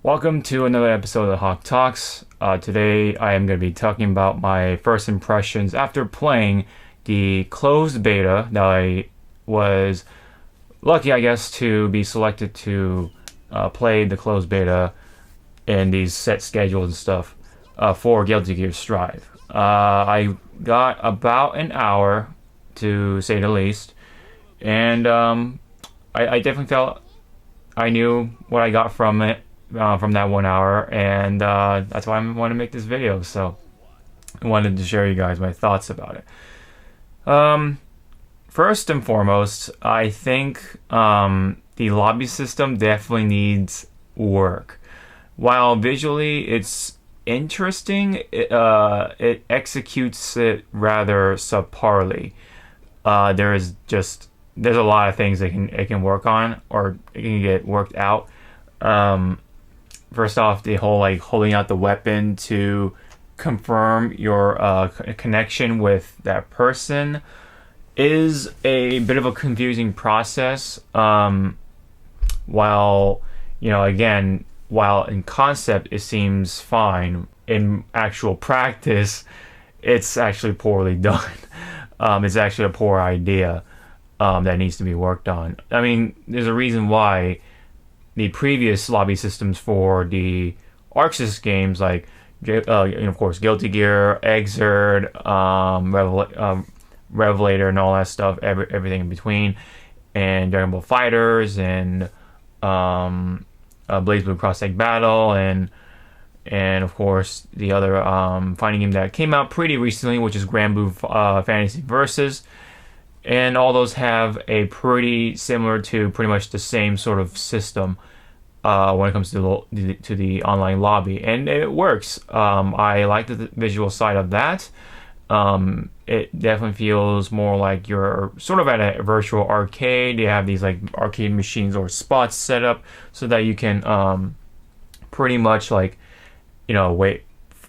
Welcome to another episode of Hawke Talks. Today I am going to be talking about my first impressions after playing the closed beta that I was lucky, I guess, to be selected to play the closed beta in these set schedules and stuff for Guilty Gear Strive. I got about an hour, to say the least, and I definitely felt I knew what I got from it. From that 1 hour, and that's why I want to make this video. So I wanted to share you guys my thoughts about it. First and foremost, I think the lobby system definitely needs work. While visually it's interesting, it executes it rather subparly. There's a lot of things it can work on, or it can get worked out. First off, the whole holding out the weapon to confirm your connection with that person is a bit of a confusing process. While in concept it seems fine, in actual practice it's actually poorly done. It's actually a poor idea that needs to be worked on. I mean, there's a reason why the previous lobby systems for the ArcSys games, of course, Guilty Gear, Exert, Revelator, and all that stuff, everything in between, and Dragon Ball Fighters, and Blaze Blue Cross Tag Battle, and of course the other fighting game that came out pretty recently, which is Grand Blue Fantasy Versus. And all those have a pretty similar to pretty much the same sort of system when it comes to the online lobby, and it works. I like the visual side of that. It definitely feels more like you're sort of at a virtual arcade. You have these arcade machines or spots set up so that you can pretty much wait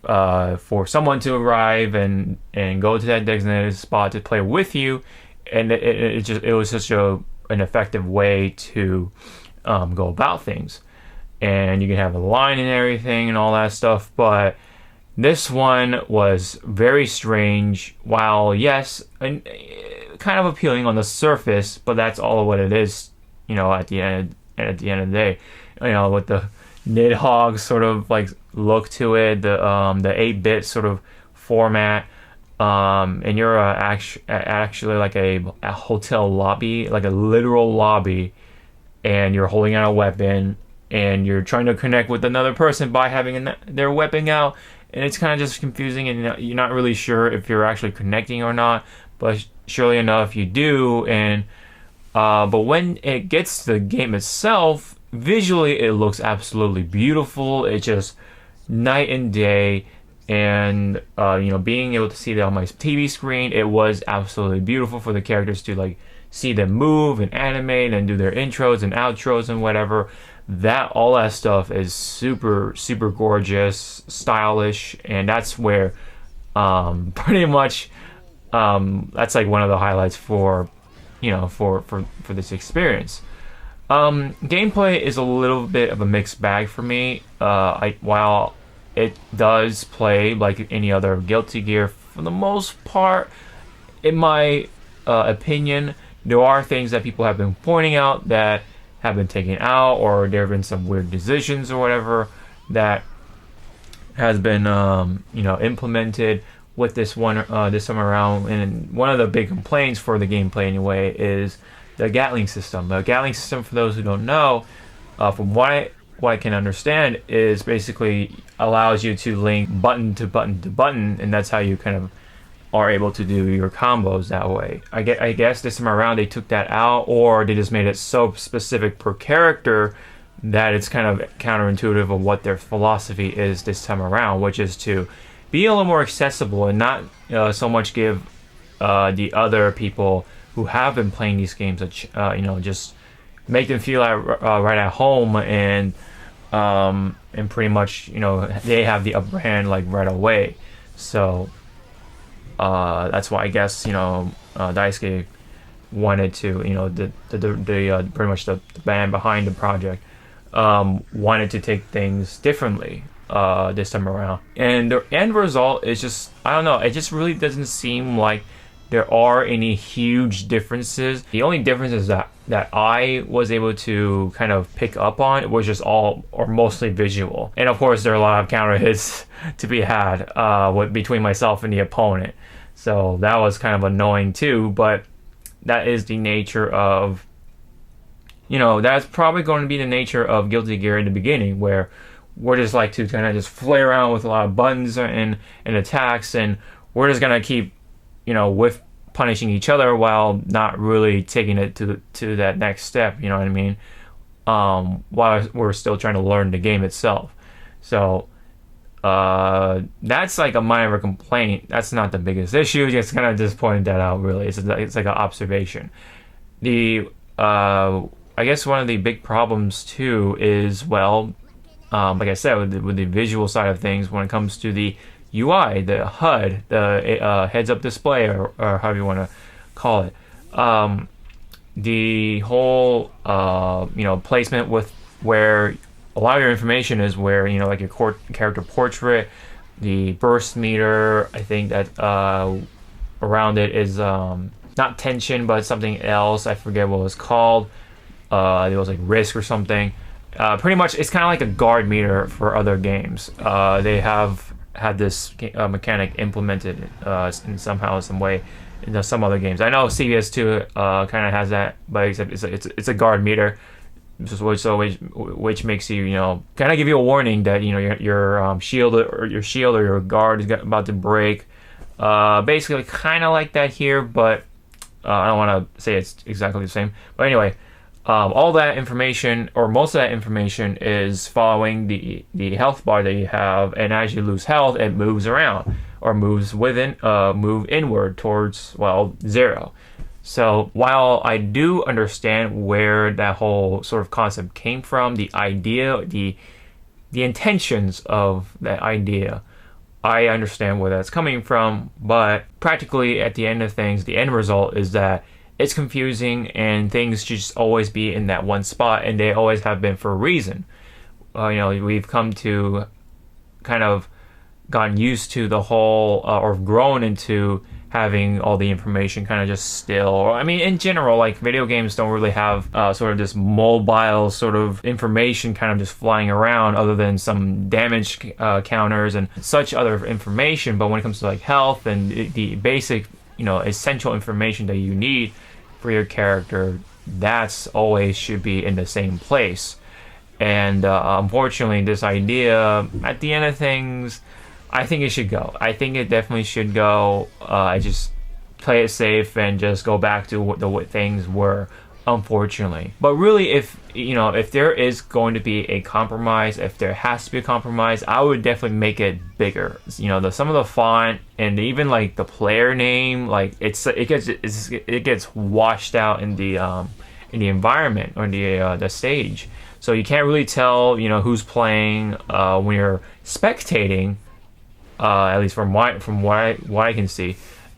for someone to arrive and go to that designated spot to play with you. And it was such an effective way to go about things, and you can have a line and everything and all that stuff. But this one was very strange. While yes, and kind of appealing on the surface, but that's all of what it is. At the end of the day, with the Nidhogg sort of look to it, the 8-bit sort of format. And you're actually like a hotel lobby, like a literal lobby, and you're holding out a weapon, and you're trying to connect with another person by having their weapon out, and it's kind of just confusing, and you're not really sure if you're actually connecting or not. But surely enough, you do. And but when it gets to the game itself, visually it looks absolutely beautiful. It's just night and day. And being able to see that on my TV screen, it was absolutely beautiful for the characters to see them move and animate and do their intros and outros and whatever. All that stuff is super, super gorgeous, stylish, and that's where pretty much that's one of the highlights for this experience. Gameplay is a little bit of a mixed bag for me. While it does play like any other Guilty Gear for the most part, in my opinion. There are things that people have been pointing out that have been taken out, or there have been some weird decisions or whatever that has been implemented with this time around. And one of the big complaints for the gameplay anyway is the Gatling system. The Gatling system, for those who don't know, from what I can understand, is basically allows you to link button to button to button, and that's how you kind of are able to do your combos that way. I guess this time around they took that out, or they just made it so specific per character that it's kind of counterintuitive of what their philosophy is this time around, which is to be a little more accessible and not so much give the other people who have been playing these games just make them feel right at home, and pretty much they have the upper hand right away. So that's why I guess Daisuke wanted to the pretty much the band behind the project wanted to take things differently this time around. And the end result is just, I don't know, it just really doesn't seem like there are any huge differences. The only difference is that I was able to kind of pick up on was just all or mostly visual. And of course, there are a lot of counter hits to be had between myself and the opponent. So that was kind of annoying too, but that is the nature of, that's probably going to be the nature of Guilty Gear in the beginning, where we're just like to kind of just play around with a lot of buttons and attacks, and we're just going to keep, with punishing each other while not really taking it to that next step, you know what I mean? While we're still trying to learn the game itself. So that's like a minor complaint. That's not the biggest issue. Just kind of just pointing that out. Really, it's like an observation. I guess one of the big problems too is, well, like I said, with the visual side of things, when it comes to the UI, the HUD, the heads-up display, or however you want to call it, the whole placement with where a lot of your information is, where like your character portrait, the burst meter. I think that around it is not tension, but something else. I forget what it was called. It was like risk or something. Pretty much, it's kind of like a guard meter for other games. They have had this mechanic implemented in some way in some other games. I know CVS2 kind of has that, but except it's a guard meter, which makes you kind of give you a warning that your shield or your guard is about to break. Basically, kind of like that here, but I don't want to say it's exactly the same. But anyway. All that information, or most of that information, is following the health bar that you have, and as you lose health, it moves around or move inward towards 0. So while I do understand where that whole sort of concept came from, the idea, the intentions of that idea, I understand where that's coming from. But practically, at the end of things, the end result is that it's confusing, and things should just always be in that one spot, and they always have been for a reason. We've come to kind of gotten used to the whole, or grown into having all the information kind of just still. I mean, in general, like video games don't really have sort of this mobile sort of information kind of just flying around, other than some damage counters and such other information. But when it comes to like health and the basic, essential information that you need for your character, that's always should be in the same place. And unfortunately, this idea, at the end of things, I think it should go. I think it definitely should go. I just play it safe and just go back to what things were, unfortunately. But really, if there is going to be a compromise, if there has to be a compromise, I would definitely make it bigger. Some of the font and even like the player name, like it gets washed out in the environment or the stage, so you can't really tell who's playing when you're spectating. At least from what I can see.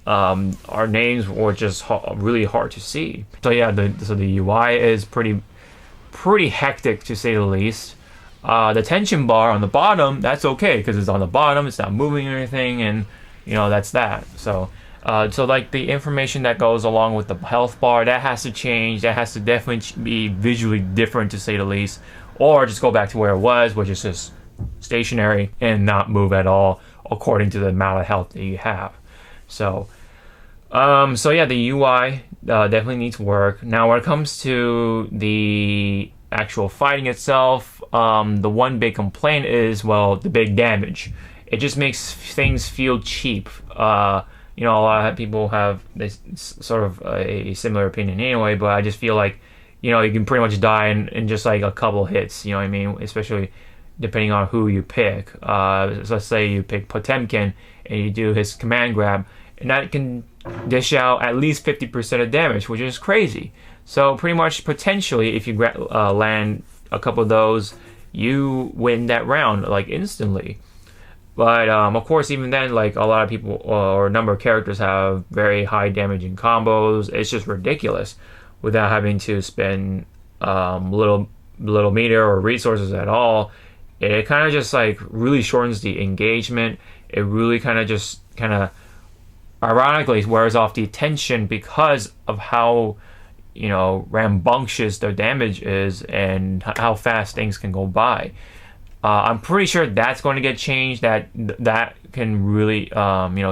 Our names were just really hard to see. So yeah, the UI is pretty hectic, to say the least. The tension bar on the bottom, that's okay because it's on the bottom, it's not moving or anything, and that's that. So like the information that goes along with the health bar, that has to change. That has to definitely be visually different, to say the least, or just go back to where it was, which is just stationary and not move at all according to the amount of health that you have. So yeah, the UI definitely needs work. Now, when it comes to the actual fighting itself, the one big complaint is, the big damage. It just makes things feel cheap. A lot of people have this sort of a similar opinion anyway, but I just feel like, you can pretty much die in just like a couple hits, you know what I mean? Especially depending on who you pick. So let's say you pick Potemkin and you do his command grab, and that can dish out at least 50% of damage, which is crazy. So pretty much, potentially, if you land a couple of those, you win that round like instantly. But of course, even then, like a lot of people or a number of characters have very high damaging combos. It's just ridiculous without having to spend little little meter or resources at all, it kind of just like really shortens the engagement. It really kind of ironically wears off the attention because of how rambunctious the damage is and how fast things can go by. I'm pretty sure that's going to get changed. That can really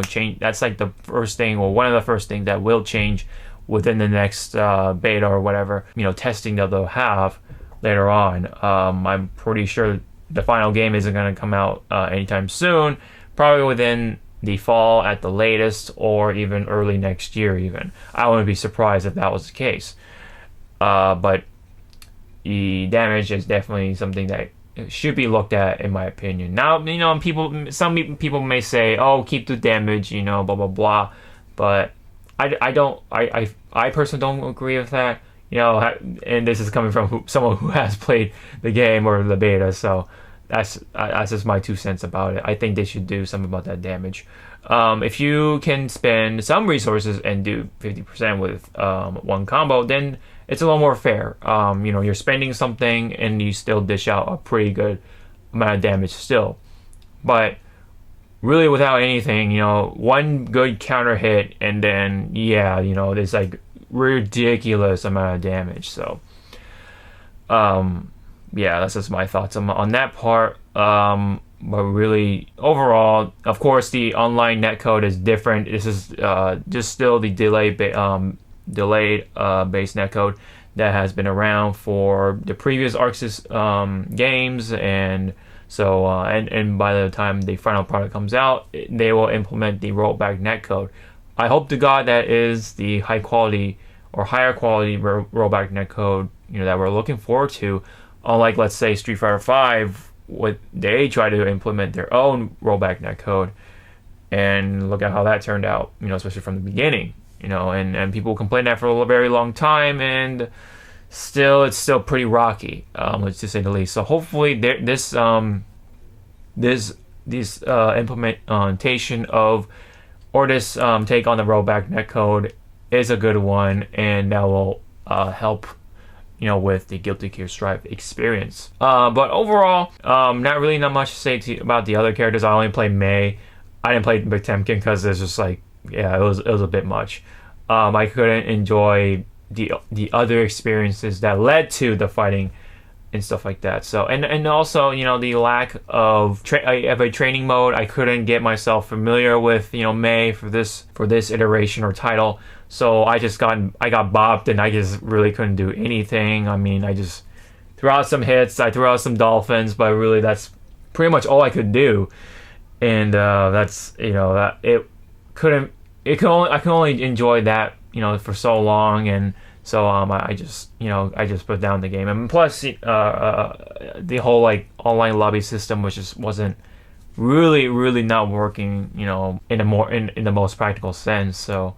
change. That's like the first thing, or one of the first things that will change within the next beta or whatever testing that they'll have later on. I'm pretty sure the final game isn't going to come out anytime soon. Probably within the fall at the latest, or even early next year. Even I wouldn't be surprised if that was the case. But the damage is definitely something that should be looked at, in my opinion. Now, some people may say, "Oh, keep the damage," blah blah blah. But I personally don't agree with that. And this is coming from someone who has played the game or the beta, so that's just my 2 cents about it. I think they should do something about that damage. If you can spend some resources and do 50% with one combo, then it's a little more fair. You're spending something and you still dish out a pretty good amount of damage still. But really without anything, one good counter hit and then, there's like ridiculous amount of damage. So, that's just my thoughts on that part. But really, overall, of course, the online netcode is different. This is just still the delayed based netcode that has been around for the previous ArcSys games, and so and by the time the final product comes out, they will implement the rollback netcode. I hope to God that is the high quality or higher quality rollback netcode that we're looking forward to. Unlike, let's say, Street Fighter V, they try to implement their own rollback netcode, and look at how that turned out. Especially from the beginning. And people complain that for a very long time, and it's still pretty rocky, let's just say the least. So hopefully this implementation of, or this take on the rollback netcode is a good one, and that will help with the Guilty Gear Strive experience. But overall, not much to say about the other characters. I only played May. I didn't play Potemkin because it's just like, it was a bit much. I couldn't enjoy the other experiences that led to the fighting and stuff like that. So and also the lack of a training mode. I couldn't get myself familiar with May for this iteration or title. So I got bopped and I just really couldn't do anything. I mean, I just threw out some hits. I threw out some dolphins, but really that's pretty much all I could do. And that's that it couldn't. I can only enjoy that for so long, and so I just put down the game. And plus the whole like online lobby system, which just wasn't really not working in the most practical sense. So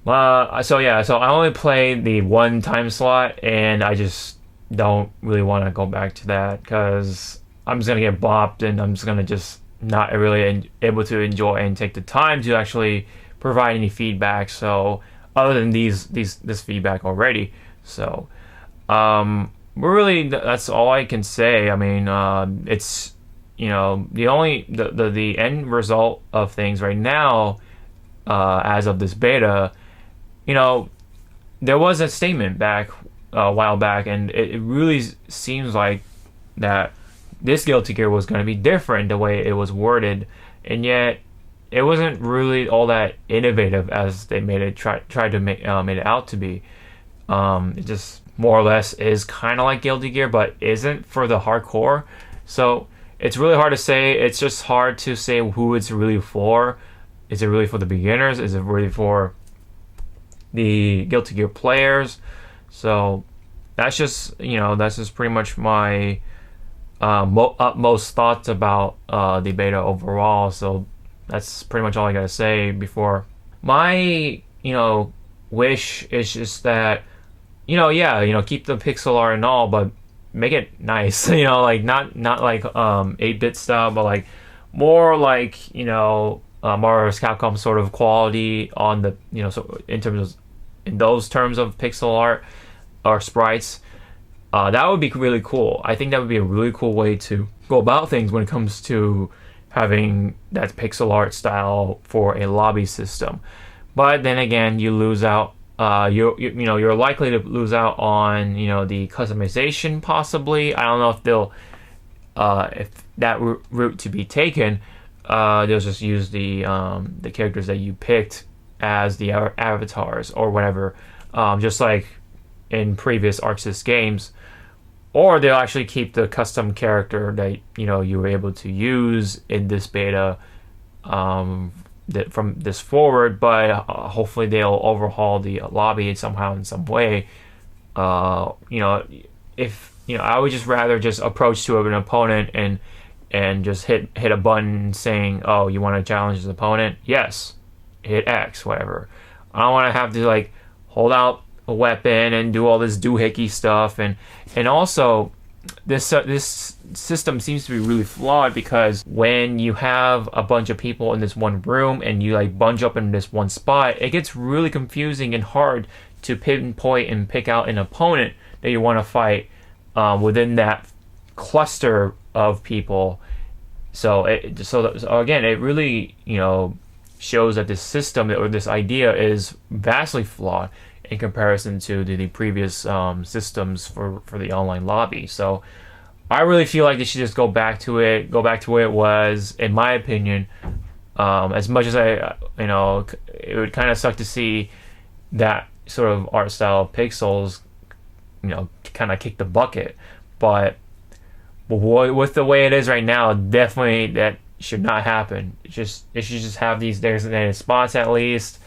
so I only played the one time slot, and I just don't really want to go back to that because I'm just gonna get bopped, and I'm just gonna just not really able to enjoy and take the time to actually provide any feedback. So other than this feedback already, so really that's all I can say. I mean, it's the end result of things right now, as of this beta, there was a statement back a while back, and it really seems like that this Guilty Gear was going to be different the way it was worded, and yet it wasn't really all that innovative as they made it tried to make it out to be. It just more or less is kind of like Guilty Gear, but isn't for the hardcore. So it's really hard to say. It's just hard to say who it's really for. Is it really for the beginners? Is it really for the Guilty Gear players? So that's just pretty much my utmost thoughts about the beta overall. So that's pretty much all I gotta say before. My wish is just that keep the pixel art and all, but make it nice. Like not like 8-bit style, but like more like Marvel vs. Capcom sort of quality on the so in those terms of pixel art or sprites. That would be really cool. I think that would be a really cool way to go about things when it comes to having that pixel art style for a lobby system. But then again, you lose out. You're likely to lose out on the customization possibly. I don't know if they'll if that route to be taken. They'll just use the characters that you picked as the avatars or whatever, just like in previous ArcSys games. Or they'll actually keep the custom character that you were able to use in this beta from this forward, but hopefully they'll overhaul the lobby somehow in some way. If I would just rather just approach to an opponent and just hit a button saying, "Oh, you want to challenge this opponent? Yes, hit X, whatever." I don't want to have to like hold out a weapon and do all this doohickey stuff, and also this system seems to be really flawed, because when you have a bunch of people in this one room and you like bunch up in this one spot, it gets really confusing and hard to pinpoint and pick out an opponent that you want to fight within that cluster of people. So again, it really shows that this system or this idea is vastly flawed in comparison to the previous systems for the online lobby. So I really feel like they should just go back to the way it was, in my opinion. As much as it would kind of suck to see that sort of art style pixels, kind of kick the bucket. But with the way it is right now, definitely that should not happen. It should just have these designated spots at least.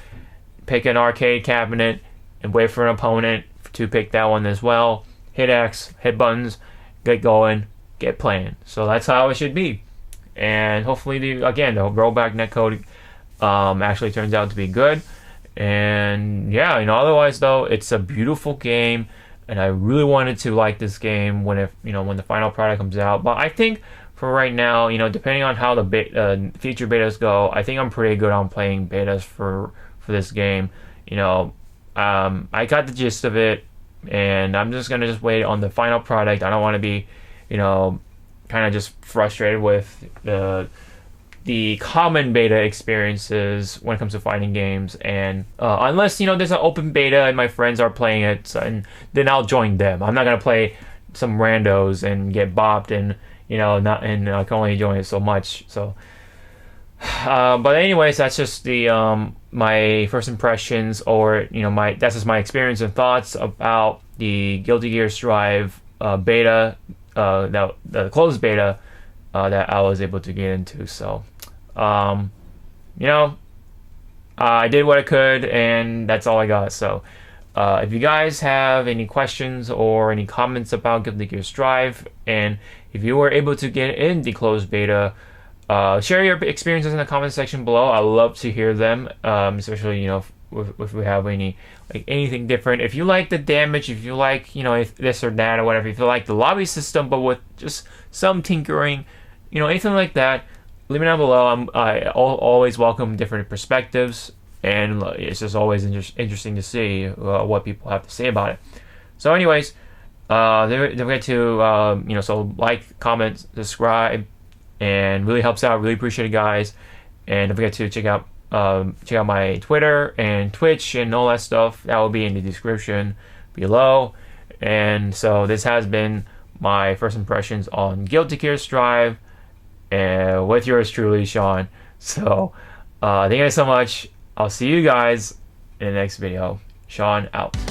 Pick an arcade cabinet and wait for an opponent to pick that one as well. Hit X, hit buttons, get going, get playing. So that's how it should be. And hopefully, the rollback netcode actually turns out to be good. And yeah, otherwise though, it's a beautiful game, and I really wanted to like this game when the final product comes out. But I think for right now, depending on how the future betas go, I think I'm pretty good on playing betas for this game. I got the gist of it, and I'm just gonna wait on the final product. I don't want to be, kind of just frustrated with the common beta experiences when it comes to fighting games. And unless there's an open beta and my friends are playing it, and then I'll join them. I'm not gonna play some randos and get bopped, and I can only join it so much. So. But anyways, that's just the my first impressions, or that's just my experience and thoughts about the Guilty Gear Strive beta, the closed beta that I was able to get into. So, I did what I could, and that's all I got. So, if you guys have any questions or any comments about Guilty Gear Strive, and if you were able to get in the closed beta, share your experiences in the comment section below. I love to hear them, especially if we have anything different. If you like the damage, if you like if this or that or whatever, if you like the lobby system but with just some tinkering, anything like that, leave me down below. I always welcome different perspectives, and it's just always interesting to see what people have to say about it. So anyways, don't forget to so like, comment, subscribe, and really helps out. Really appreciate it, guys. And don't forget to check out my Twitter and Twitch and all that stuff. That will be in the description below. And so this has been my first impressions on Guilty Gear Strive, and with yours truly, Sean. So thank you guys so much. I'll see you guys in the next video. Sean out.